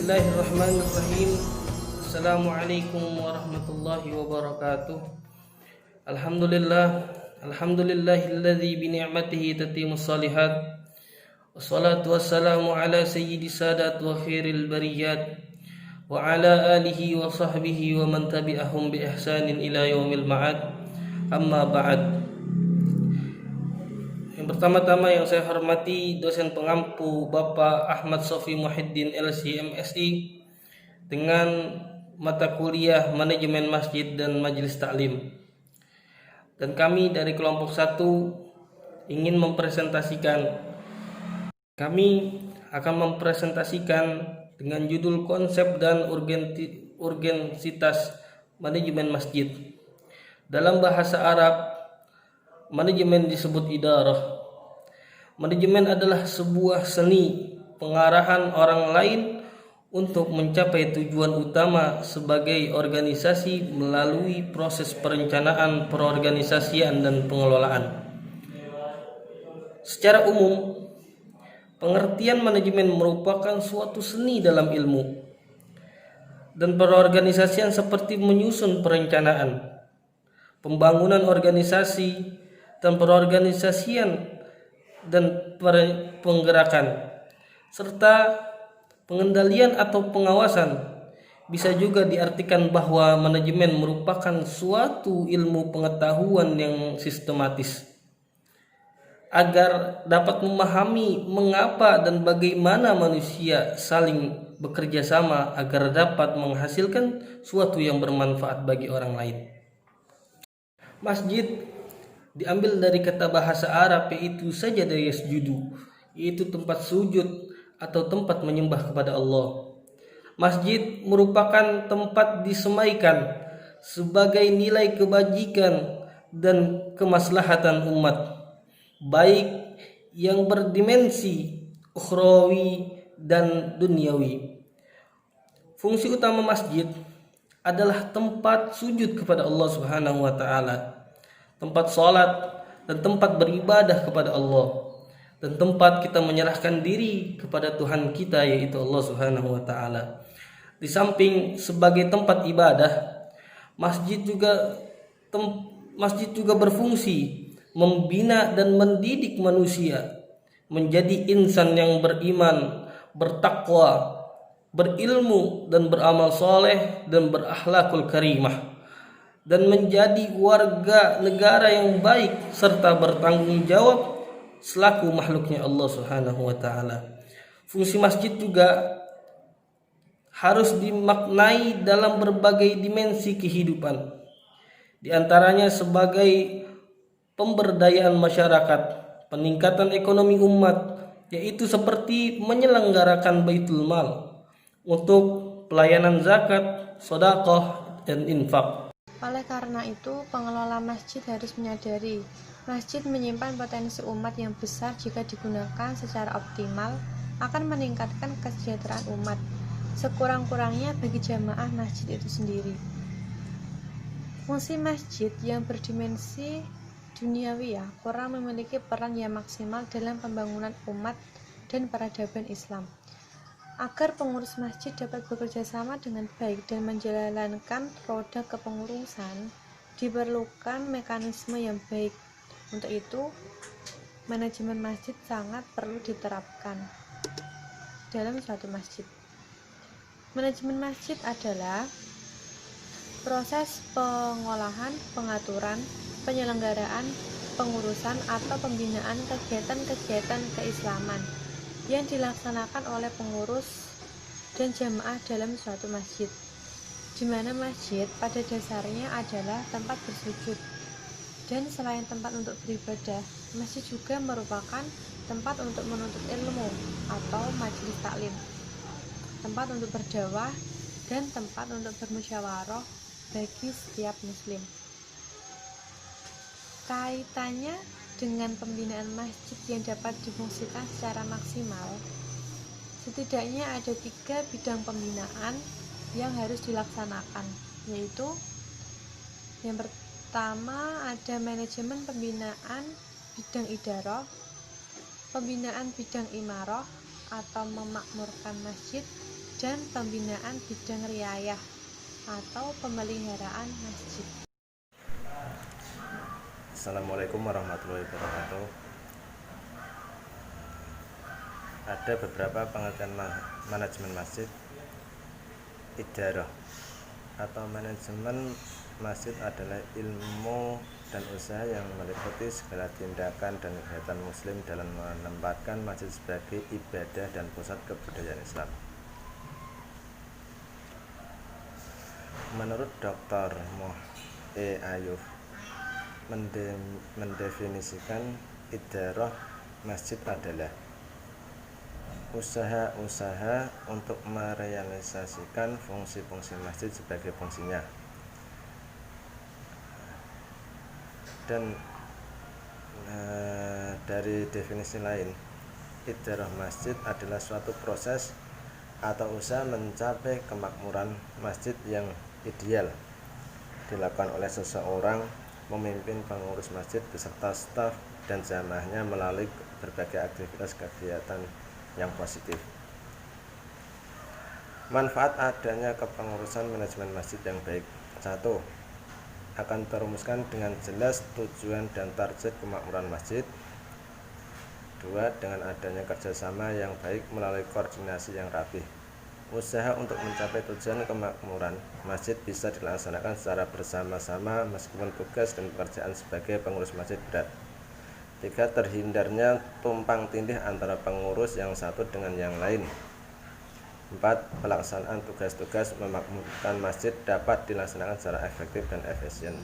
Bismillahirrahmanirrahim. Assalamualaikum warahmatullahi wabarakatuh. Alhamdulillahilladzi bi ni'matihi tatimmus shalihat. Wassalatu wassalamu ala sayyidis sadat wa khairil bariyat wa ala alihi wa sahbihi wa man tabi'ahum bi ihsanin ila yaumil ma'ad. Amma ba'd. Yang pertama-tama yang saya hormati dosen pengampu Bapak Ahmad Sofi Muhyiddin LC MSI dengan mata kuliah Manajemen Masjid dan Majelis Taklim. Dan kami dari kelompok 1 ingin kami akan mempresentasikan dengan judul konsep dan urgensitas manajemen masjid. Dalam bahasa Arab, manajemen disebut idarah. Manajemen adalah sebuah seni pengarahan orang lain untuk mencapai tujuan utama sebagai organisasi melalui proses perencanaan, perorganisasian, dan pengelolaan. Secara umum, pengertian manajemen merupakan suatu seni dalam ilmu dan perorganisasian seperti menyusun perencanaan, pembangunan organisasi, dan perorganisasian dan penggerakan, serta pengendalian atau pengawasan. Bisa juga diartikan bahwa manajemen merupakan suatu ilmu pengetahuan yang sistematis agar dapat memahami mengapa dan bagaimana manusia saling bekerja sama agar dapat menghasilkan suatu yang bermanfaat bagi orang lain. Masjid diambil dari kata bahasa Arab yaitu sajada yasjudu, yaitu tempat sujud atau tempat menyembah kepada Allah. Masjid merupakan tempat disemaikan sebagai nilai kebajikan dan kemaslahatan umat, baik yang berdimensi ukhrawi dan duniawi. Fungsi utama masjid adalah tempat sujud kepada Allah Subhanahu wa taala, tempat sholat dan tempat beribadah kepada Allah, dan tempat kita menyerahkan diri kepada Tuhan kita yaitu Allah Subhanahu wa taala. Di samping sebagai tempat ibadah, masjid juga berfungsi membina dan mendidik manusia menjadi insan yang beriman, bertakwa, berilmu dan beramal soleh dan berakhlakul karimah, dan menjadi warga negara yang baik serta bertanggung jawab selaku makhluknya Allah Subhanahu wa taala. Fungsi masjid juga harus dimaknai dalam berbagai dimensi kehidupan. Di antaranya sebagai pemberdayaan masyarakat, peningkatan ekonomi umat, yaitu seperti menyelenggarakan baitul mal untuk pelayanan zakat, sedekah, dan infak. Oleh karena itu, pengelola masjid harus menyadari masjid menyimpan potensi umat yang besar jika digunakan secara optimal akan meningkatkan kesejahteraan umat, sekurang-kurangnya bagi jamaah masjid itu sendiri. Fungsi masjid yang berdimensi duniawiyah kurang memiliki peran yang maksimal dalam pembangunan umat dan peradaban Islam. Agar pengurus masjid dapat bekerja sama dengan baik dan menjalankan roda kepengurusan, diperlukan mekanisme yang baik. Untuk itu, manajemen masjid sangat perlu diterapkan dalam suatu masjid. Manajemen masjid adalah proses pengolahan, pengaturan, penyelenggaraan, pengurusan, atau pembinaan kegiatan-kegiatan keislaman yang dilaksanakan oleh pengurus dan jamaah dalam suatu masjid, di mana masjid pada dasarnya adalah tempat bersujud. Dan selain tempat untuk beribadah, masjid juga merupakan tempat untuk menuntut ilmu atau majelis taklim, tempat untuk berdakwah, dan tempat untuk bermusyawarah bagi setiap muslim. Kaitannya dengan pembinaan masjid yang dapat difungsikan secara maksimal, setidaknya ada 3 bidang pembinaan yang harus dilaksanakan, yaitu yang pertama ada manajemen pembinaan bidang idarah, pembinaan bidang imarah atau memakmurkan masjid, dan pembinaan bidang riayah atau pemeliharaan masjid. Assalamualaikum warahmatullahi wabarakatuh. Ada beberapa pengertian manajemen masjid. Idarah atau manajemen masjid adalah ilmu dan usaha yang meliputi segala tindakan dan kegiatan muslim dalam menempatkan masjid sebagai ibadah dan pusat kebudayaan Islam. Menurut Dr. Moh E. Ayub mendefinisikan idarah masjid adalah usaha-usaha untuk merealisasikan fungsi-fungsi masjid sebagai fungsinya. Dan dari definisi lain, idarah masjid adalah suatu proses atau usaha mencapai kemakmuran masjid yang ideal, dilakukan oleh seseorang memimpin pengurus masjid beserta staf dan jamaahnya melalui berbagai aktivitas kegiatan yang positif. Manfaat adanya kepengurusan manajemen masjid yang baik. 1. Akan terumuskan dengan jelas tujuan dan target kemakmuran masjid. 2. Dengan adanya kerjasama yang baik melalui koordinasi yang rapih. Usaha untuk mencapai tujuan kemakmuran masjid bisa dilaksanakan secara bersama-sama meskipun tugas dan pekerjaan sebagai pengurus masjid berat. 3. Terhindarnya tumpang tindih antara pengurus yang satu dengan yang lain. 4. Pelaksanaan tugas-tugas memakmurkan masjid dapat dilaksanakan secara efektif dan efisien.